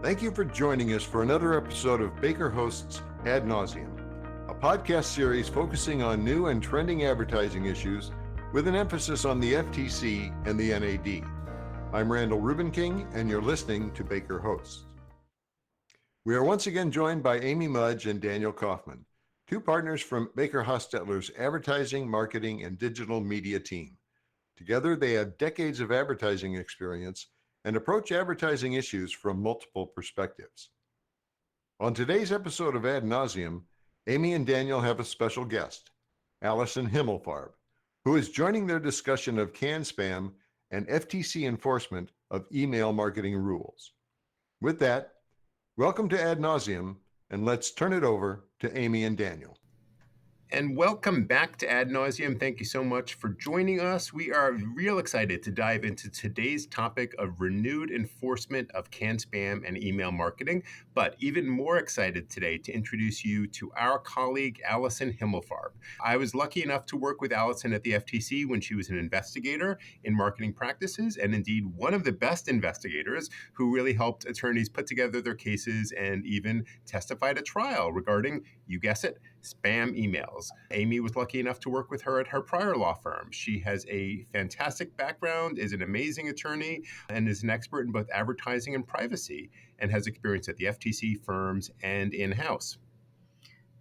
Thank you for joining us for another episode of Baker Hosts Ad Nauseam, a podcast series focusing on new and trending advertising issues with an emphasis on the FTC and the NAD. I'm Randall Rubenking, and you're listening to Baker Hosts. We are once again joined by Amy Mudge and Daniel Kaufman, two partners from Baker Hostetler's advertising, marketing, and digital media team. Together, they have decades of advertising experience and approach advertising issues from multiple perspectives. On today's episode of Ad Nauseam, Amy and Daniel have a special guest, Allison Himmelfarb, who is joining their discussion of canned spam and FTC enforcement of email marketing rules. With that, welcome to Ad Nauseam, and let's turn it over to Amy and Daniel. And welcome back to Ad Nauseam. Thank you so much for joining us. We are real excited to dive into today's topic of renewed enforcement of canned spam and email marketing, but even more excited today to introduce you to our colleague, Allison Himmelfarb. I was lucky enough to work with Allison at the FTC when she was an investigator in marketing practices, and indeed one of the best investigators who really helped attorneys put together their cases and even testified at trial regarding, you guess it, spam emails. Amy was lucky enough to work with her at her prior law firm. She has a fantastic background, is an amazing attorney, and is an expert in both advertising and privacy, and has experience at the FTC firms and in-house.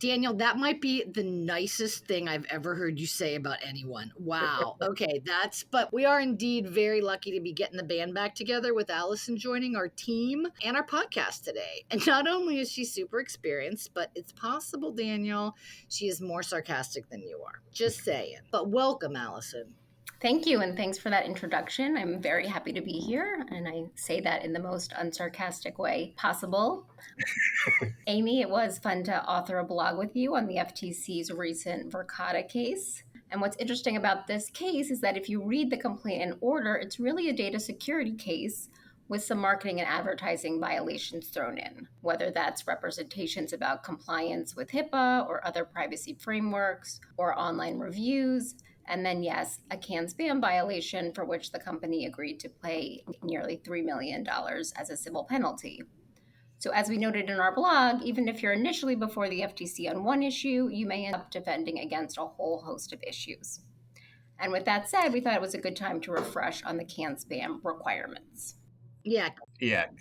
Daniel, that might be the nicest thing I've ever heard you say about anyone. Wow. Okay, but we are indeed very lucky to be getting the band back together with Allison joining our team and our podcast today. And not only is she super experienced, but it's possible, Daniel, she is more sarcastic than you are. Just saying. But welcome, Allison. Thank you, and thanks for that introduction. I'm very happy to be here, and I say that in the most unsarcastic way possible. Amy, it was fun to author a blog with you on the FTC's recent Verkada case. And what's interesting about this case is that if you read the complaint in order, it's really a data security case with some marketing and advertising violations thrown in, whether that's representations about compliance with HIPAA or other privacy frameworks or online reviews. And then, yes, a canned spam violation for which the company agreed to pay nearly $3 million as a civil penalty. So as we noted in our blog, even if you're initially before the FTC on one issue, you may end up defending against a whole host of issues. And with that said, we thought it was a good time to refresh on the canned spam requirements. Yeah,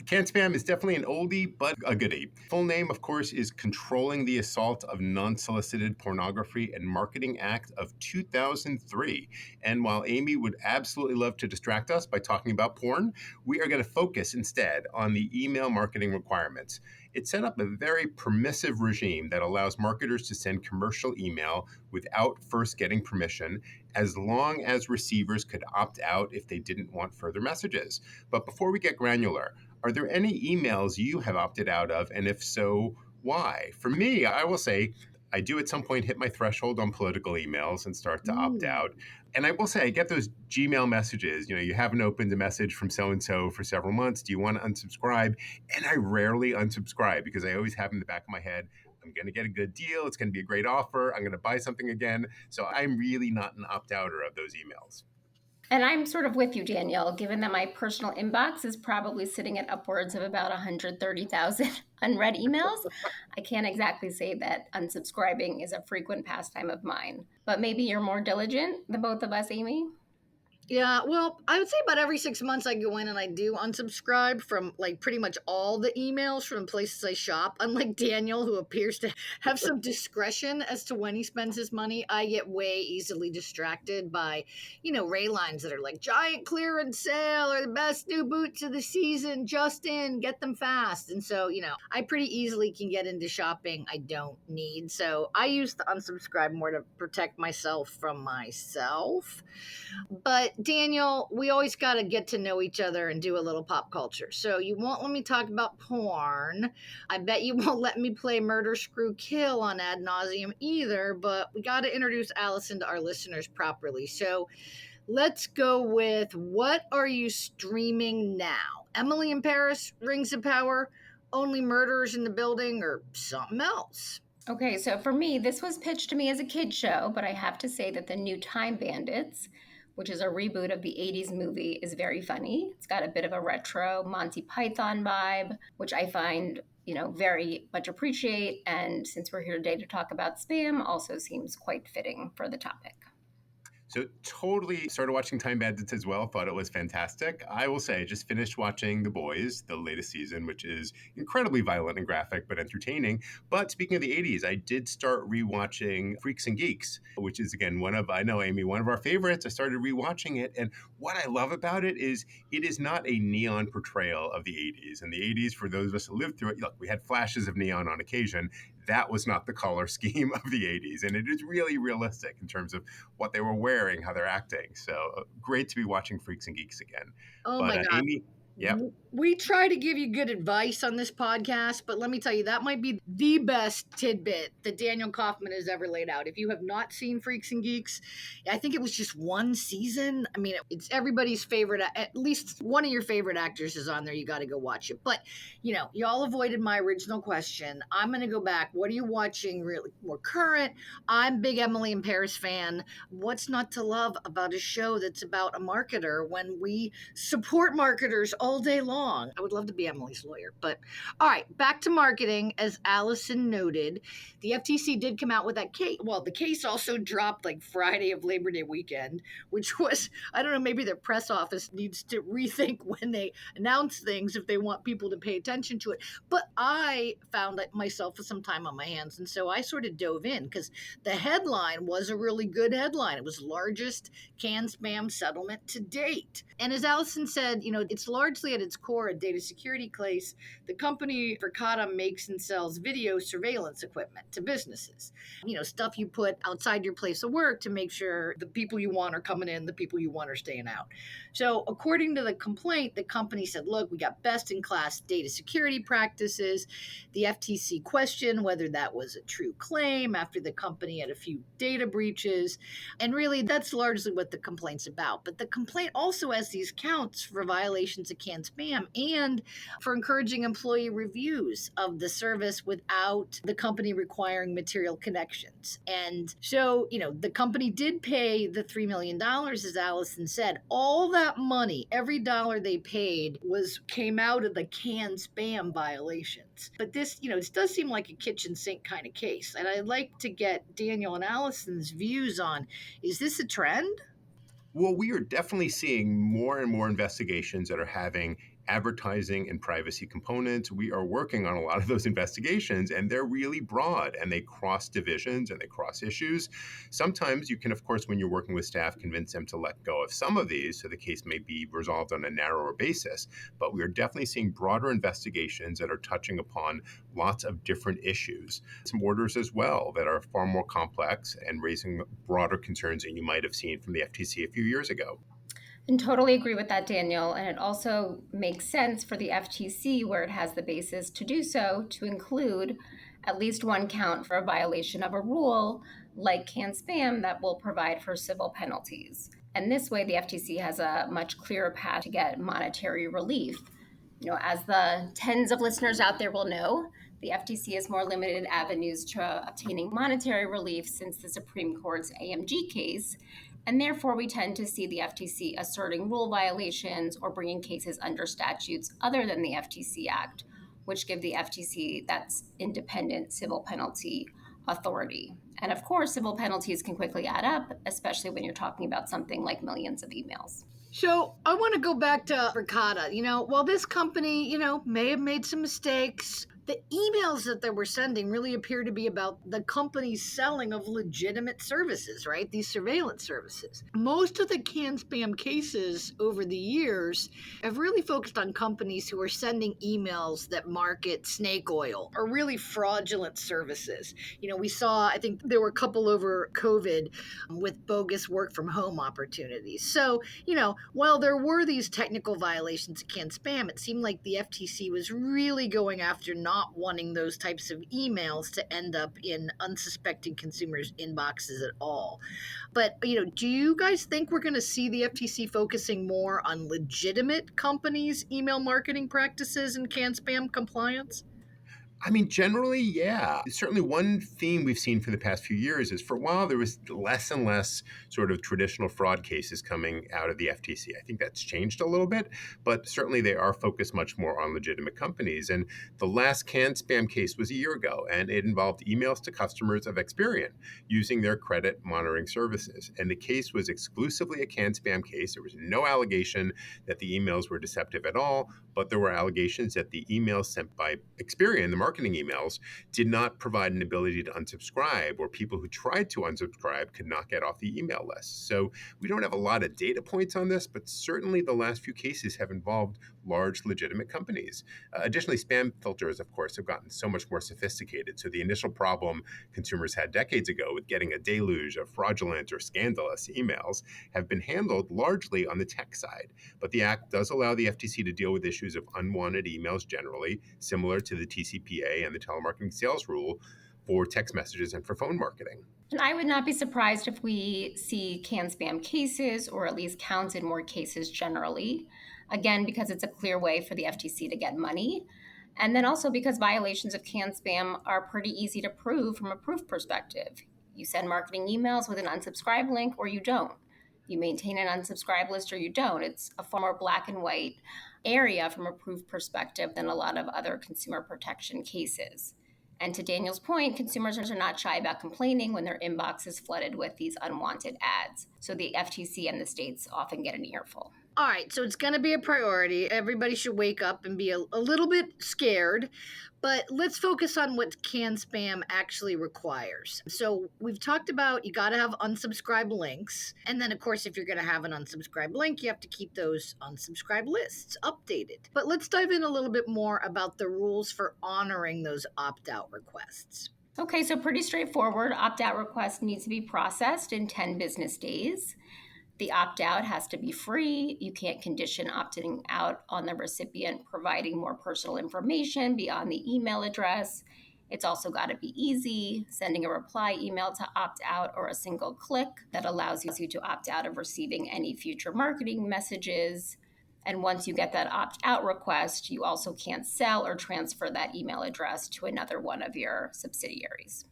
canned spam is definitely an oldie, but a goodie. Full name, of course, is Controlling the Assault of Non-Solicited Pornography and Marketing Act of 2003. And while Amy would absolutely love to distract us by talking about porn, we are going to focus instead on the email marketing requirements. It set up a very permissive regime that allows marketers to send commercial email without first getting permission, as long as receivers could opt out if they didn't want further messages. But before we get granular, are there any emails you have opted out of? And if so, why? For me, I will say, I do at some point hit my threshold on political emails and start to opt out. And I will say, I get those Gmail messages, you haven't opened a message from so-and-so for several months. Do you want to unsubscribe? And I rarely unsubscribe because I always have in the back of my head, I'm going to get a good deal. It's going to be a great offer. I'm going to buy something again. So I'm really not an opt-outer of those emails. And I'm sort of with you, Danielle, given that my personal inbox is probably sitting at upwards of about 130,000 unread emails. I can't exactly say that unsubscribing is a frequent pastime of mine. But maybe you're more diligent than both of us, Amy? Yeah, well, I would say about every 6 months I go in and I do unsubscribe from pretty much all the emails from places I shop. Unlike Daniel, who appears to have some discretion as to when he spends his money, I get way easily distracted by, ray lines that are like giant clearance sale or the best new boots of the season, just in, get them fast. And so, I pretty easily can get into shopping I don't need. So I use the unsubscribe more to protect myself from myself. But Daniel, we always got to get to know each other and do a little pop culture. So you won't let me talk about porn. I bet you won't let me play Murder, Screw, Kill on Ad Nauseam either, but we got to introduce Allison to our listeners properly. So let's go with, what are you streaming now? Emily in Paris, Rings of Power, Only Murders in the Building, or something else? Okay, so for me, this was pitched to me as a kid show, but I have to say that the new Time Bandits, which is a reboot of the 80s movie, is very funny. It's got a bit of a retro Monty Python vibe, which I find, very much appreciate. And since we're here today to talk about spam, also seems quite fitting for the topic. So totally started watching Time Bandits as well. Thought it was fantastic. I will say, I just finished watching The Boys, the latest season, which is incredibly violent and graphic, but entertaining. But speaking of the 80s, I did start rewatching Freaks and Geeks, which is, again, I know, Amy, one of our favorites. I started rewatching it. And what I love about it is not a neon portrayal of the 80s. In the 80s, for those of us who lived through it, look, we had flashes of neon on occasion. That was not the color scheme of the 80s. And it is really realistic in terms of what they were wearing, how they're acting. So great to be watching Freaks and Geeks again. Oh But my God. Amy, yeah. We try to give you good advice on this podcast, but let me tell you, that might be the best tidbit that Daniel Kaufman has ever laid out. If you have not seen Freaks and Geeks, I think it was just one season. I mean, it's everybody's favorite. At least one of your favorite actors is on there. You got to go watch it. But, y'all avoided my original question. I'm going to go back. What are you watching really more current? I'm big Emily in Paris fan. What's not to love about a show that's about a marketer when we support marketers all day long? I would love to be Emily's lawyer. But all right, back to marketing. As Allison noted, the FTC did come out with that case. Well, the case also dropped like Friday of Labor Day weekend, which was, I don't know, maybe their press office needs to rethink when they announce things if they want people to pay attention to it. But I found myself with some time on my hands. And so I sort of dove in because the headline was a really good headline. It was largest can spam settlement to date. And as Allison said, it's largely at its core a data security case. The company Verkada makes and sells video surveillance equipment to businesses. Stuff you put outside your place of work to make sure the people you want are coming in, the people you want are staying out. So according to the complaint, the company said, look, we got best in class data security practices. The FTC questioned whether that was a true claim after the company had a few data breaches. And really, that's largely what the complaint's about. But the complaint also has these counts for violations of CAN spam and for encouraging employee reviews of the service without the company requiring material connections. And so, the company did pay the $3 million, as Allison said. All that money, every dollar they paid came out of the CAN spam violations. But this, it does seem like a kitchen sink kind of case. And I'd like to get Daniel and Allison's views on, is this a trend? Well, we are definitely seeing more and more investigations that are having advertising and privacy components. We are working on a lot of those investigations, and they're really broad and they cross divisions and they cross issues. Sometimes you can, of course, when you're working with staff, convince them to let go of some of these so the case may be resolved on a narrower basis. But we are definitely seeing broader investigations that are touching upon lots of different issues. Some orders as well that are far more complex and raising broader concerns than you might have seen from the FTC a few years ago. And totally agree with that, Daniel. And it also makes sense for the FTC, where it has the basis to do so, to include at least one count for a violation of a rule like CAN spam that will provide for civil penalties. And this way, the FTC has a much clearer path to get monetary relief. As the tens of listeners out there will know, the FTC has more limited avenues to obtaining monetary relief since the Supreme Court's AMG case. And therefore, we tend to see the FTC asserting rule violations or bringing cases under statutes other than the FTC Act, which give the FTC that independent civil penalty authority. And of course, civil penalties can quickly add up, especially when you're talking about something like millions of emails. So I want to go back to Verkada. While this company, may have made some mistakes, the emails that they were sending really appear to be about the company's selling of legitimate services, right? These surveillance services. Most of the CAN spam cases over the years have really focused on companies who are sending emails that market snake oil or really fraudulent services. We saw, I think there were a couple over COVID with bogus work from home opportunities. So, while there were these technical violations of CAN spam, it seemed like the FTC was really going after not wanting those types of emails to end up in unsuspecting consumers' inboxes at all. But, do you guys think we're going to see the FTC focusing more on legitimate companies' email marketing practices and CAN spam compliance? I mean, generally, yeah. Certainly, one theme we've seen for the past few years is for a while there was less and less sort of traditional fraud cases coming out of the FTC. I think that's changed a little bit, but certainly they are focused much more on legitimate companies. And the last canned spam case was a year ago, and it involved emails to customers of Experian using their credit monitoring services. And the case was exclusively a canned spam case. There was no allegation that the emails were deceptive at all, but there were allegations that the emails sent by Experian, the marketing emails, did not provide an ability to unsubscribe, or people who tried to unsubscribe could not get off the email list. So we don't have a lot of data points on this, but certainly the last few cases have involved large legitimate companies. Additionally, spam filters, of course, have gotten so much more sophisticated. So the initial problem consumers had decades ago with getting a deluge of fraudulent or scandalous emails have been handled largely on the tech side. But the Act does allow the FTC to deal with issues of unwanted emails generally, similar to the TCPA and the telemarketing sales rule for text messages and for phone marketing. And I would not be surprised if we see canned spam cases, or at least counts in more cases generally. Again, because it's a clear way for the FTC to get money. And then also because violations of canned spam are pretty easy to prove from a proof perspective. You send marketing emails with an unsubscribe link or you don't. You maintain an unsubscribe list or you don't. It's a far more black and white area from a proof perspective than a lot of other consumer protection cases. And to Daniel's point, consumers are not shy about complaining when their inbox is flooded with these unwanted ads. So the FTC and the states often get an earful. All right, so it's going to be a priority. Everybody should wake up and be a little bit scared, but let's focus on what canned spam actually requires. So we've talked about you got to have unsubscribe links. And then, of course, if you're going to have an unsubscribe link, you have to keep those unsubscribe lists updated. But let's dive in a little bit more about the rules for honoring those opt-out requests. Okay, so pretty straightforward. Opt-out request needs to be processed in 10 business days. The opt-out has to be free. You can't condition opting out on the recipient providing more personal information beyond the email address. It's also got to be easy, sending a reply email to opt out or a single click that allows you to opt out of receiving any future marketing messages. And once you get that opt-out request, you also can't sell or transfer that email address to another one of your subsidiaries.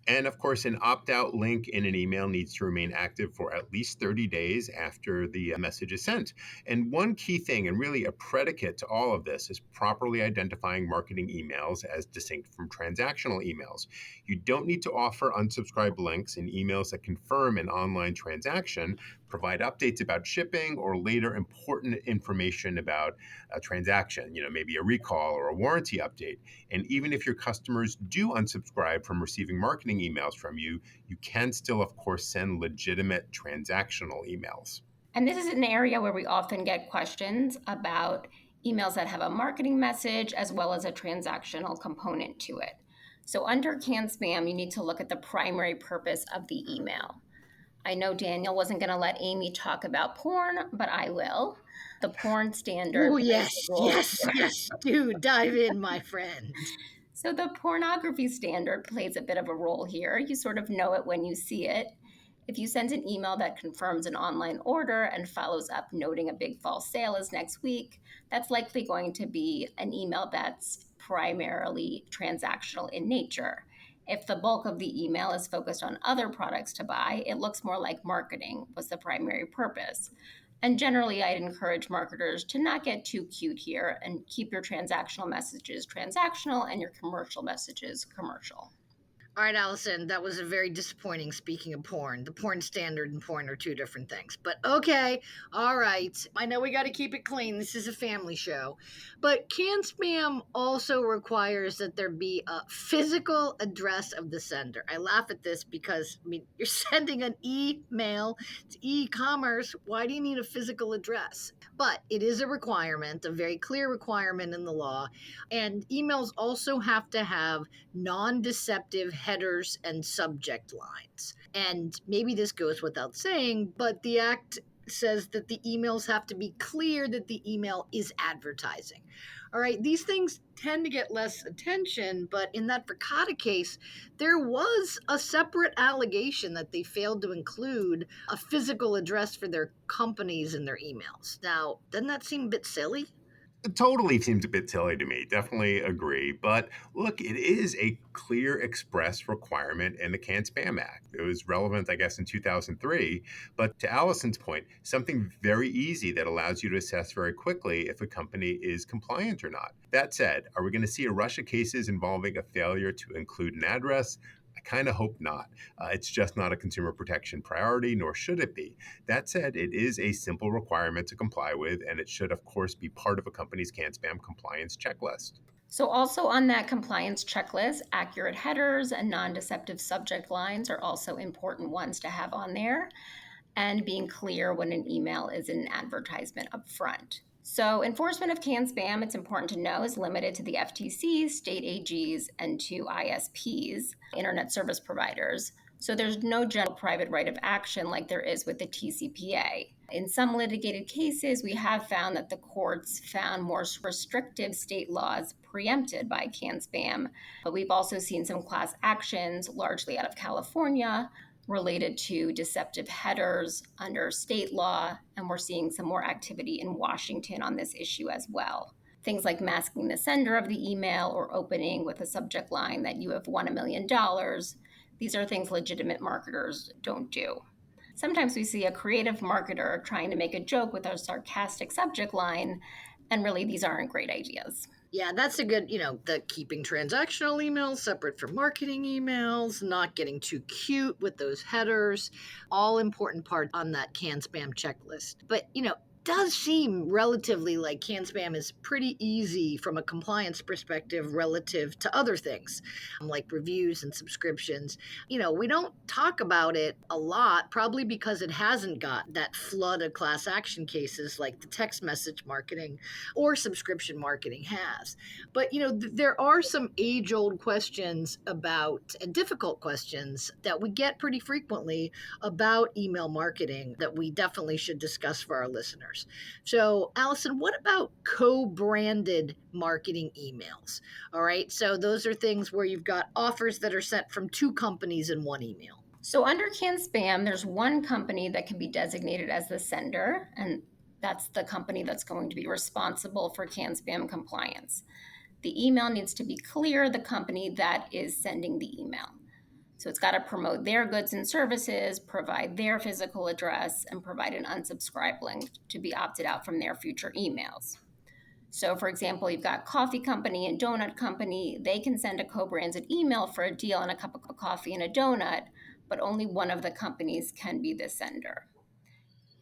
And of course, an opt-out link in an email needs to remain active for at least 30 days after the message is sent. And one key thing, and really a predicate to all of this, is properly identifying marketing emails as distinct from transactional emails. You don't need to offer unsubscribed links in emails that confirm an online transaction, provide updates about shipping, or later important information about a transaction, maybe a recall or a warranty update. And even if your customers do unsubscribe from receiving marketing emails from you, you can still, of course, send legitimate transactional emails. And this is an area where we often get questions about emails that have a marketing message as well as a transactional component to it. So under canned spam, you need to look at the primary purpose of the email. I know Daniel wasn't going to let Amy talk about porn, but I will. The porn standard. Oh, yes. Dude, dive in, my friend. So the pornography standard plays a bit of a role here. You sort of know it when you see it. If you send an email that confirms an online order and follows up noting a big fall sale is next week, that's likely going to be an email that's primarily transactional in nature. If the bulk of the email is focused on other products to buy, it looks more like marketing was the primary purpose. And generally, I'd encourage marketers to not get too cute here and keep your transactional messages transactional and your commercial messages commercial. All right, Allison, that was a very disappointing. Speaking of porn, the porn standard and porn are two different things. But okay, all right. I know we got to keep it clean. This is a family show. But canned spam also requires that there be a physical address of the sender. I laugh at this because, you're sending an email to e-commerce. Why do you need a physical address? But it is a requirement, a very clear requirement in the law. And emails also have to have non-deceptive headers and subject lines. And maybe this goes without saying, but the Act says that the emails have to be clear that the email is advertising. All right, these things tend to get less attention, but in that Verkada case, there was a separate allegation that they failed to include a physical address for their companies in their emails. Now, doesn't that seem a bit silly? It totally seems a bit silly to me. Definitely agree. But look, it is a clear express requirement in the Can Spam Act. It was relevant, I guess, in 2003. But to Allison's point, something very easy that allows you to assess very quickly if a company is compliant or not. That said, are we going to see a rush of cases involving a failure to include an address? I kind of hope not. It's just not a consumer protection priority, nor should it be. That said, it is a simple requirement to comply with, and it should, of course, be part of a company's Can Spam compliance checklist. So, also on that compliance checklist, accurate headers and non deceptive subject lines are also important ones to have on there, and being clear when an email is an advertisement up front. So, enforcement of Can Spam, it's important to know, is limited to the FTC, state AGs, and to ISPs, internet service providers. So, there's no general private right of action like there is with the TCPA. In some litigated cases, we have found that the courts found more restrictive state laws preempted by Can Spam, but we've also seen some class actions, largely out of California, related to deceptive headers under state law, and we're seeing some more activity in Washington on this issue as well. Things like masking the sender of the email or opening with a subject line that you have won $1 million. These are things legitimate marketers don't do. Sometimes we see a creative marketer trying to make a joke with a sarcastic subject line, and really these aren't great ideas. Yeah, that's a good, the keeping transactional emails separate from marketing emails, not getting too cute with those headers, all important part on that Can Spam checklist. But, does seem relatively like Can Spam is pretty easy from a compliance perspective relative to other things like reviews and subscriptions. We don't talk about it a lot, probably because it hasn't got that flood of class action cases like the text message marketing or subscription marketing has. But, there are some age old questions about, and difficult questions that we get pretty frequently about email marketing that we definitely should discuss for our listeners. So, Allison, what about co-branded marketing emails? All right. So those are things where you've got offers that are sent from two companies in one email. So under Can Spam, there's one company that can be designated as the sender, and that's the company that's going to be responsible for Can Spam compliance. The email needs to be clear the company that is sending the email. So it's got to promote their goods and services, provide their physical address, and provide an unsubscribe link to be opted out from their future emails. So for example, you've got coffee company and donut company. They can send a co-branded email for a deal on a cup of coffee and a donut, but only one of the companies can be the sender.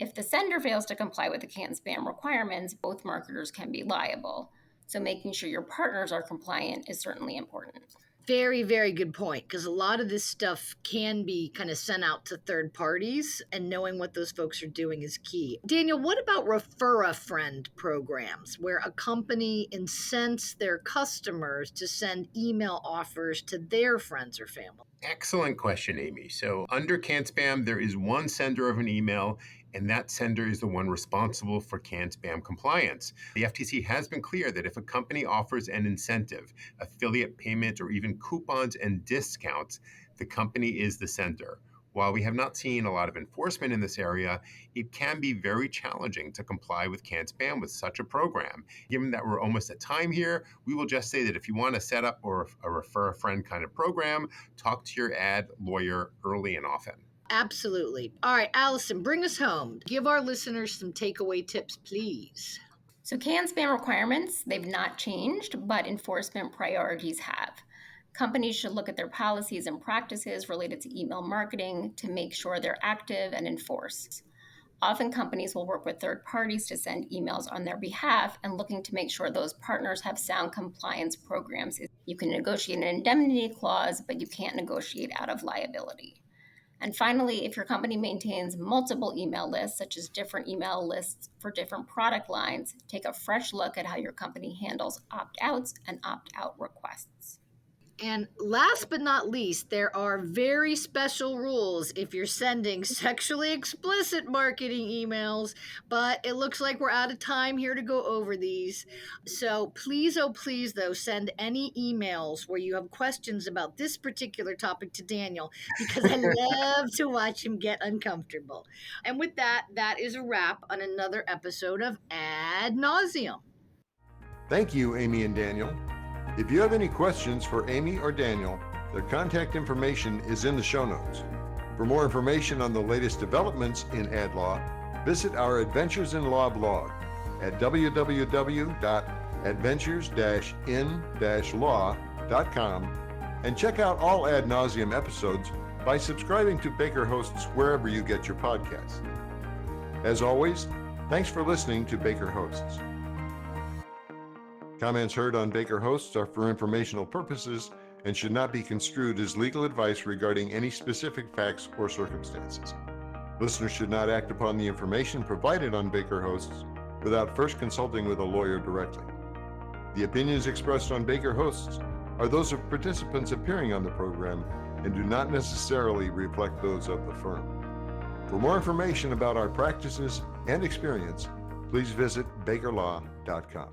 If the sender fails to comply with the Can Spam requirements, both marketers can be liable. So making sure your partners are compliant is certainly important. Very, very good point, because a lot of this stuff can be kind of sent out to third parties, and knowing what those folks are doing is key. Daniel, what about refer a friend programs where a company incents their customers to send email offers to their friends or family? Excellent question, Amy. So under Can Spam, there is one sender of an email, and that sender is the one responsible for Can Spam compliance. The FTC has been clear that if a company offers an incentive, affiliate payment, or even coupons and discounts, the company is the sender. While we have not seen a lot of enforcement in this area, it can be very challenging to comply with Can Spam with such a program. Given that we're almost at time here, we will just say that if you want to set up or a refer a friend kind of program, talk to your ad lawyer early and often. Absolutely. All right, Allison, bring us home. Give our listeners some takeaway tips, please. So Can Spam requirements, they've not changed, but enforcement priorities have. Companies should look at their policies and practices related to email marketing to make sure they're active and enforced. Often companies will work with third parties to send emails on their behalf and looking to make sure those partners have sound compliance programs. You can negotiate an indemnity clause, but you can't negotiate out of liability. And finally, if your company maintains multiple email lists, such as different email lists for different product lines, take a fresh look at how your company handles opt-outs and opt-out requests. And last but not least, there are very special rules if you're sending sexually explicit marketing emails, but it looks like we're out of time here to go over these. So please, oh please, though, send any emails where you have questions about this particular topic to Daniel, because I love to watch him get uncomfortable. And with that, that is a wrap on another episode of Ad Nauseam. Thank you, Amy and Daniel. If you have any questions for Amy or Daniel, their contact information is in the show notes. For more information on the latest developments in ad law, visit our Adventures in Law blog at www.adventures-in-law.com and check out all Ad Nauseam episodes by subscribing to Baker Hosts wherever you get your podcasts. As always, thanks for listening to Baker Hosts. Comments heard on Baker Hosts are for informational purposes and should not be construed as legal advice regarding any specific facts or circumstances. Listeners should not act upon the information provided on Baker Hosts without first consulting with a lawyer directly. The opinions expressed on Baker Hosts are those of participants appearing on the program and do not necessarily reflect those of the firm. For more information about our practices and experience, please visit bakerlaw.com.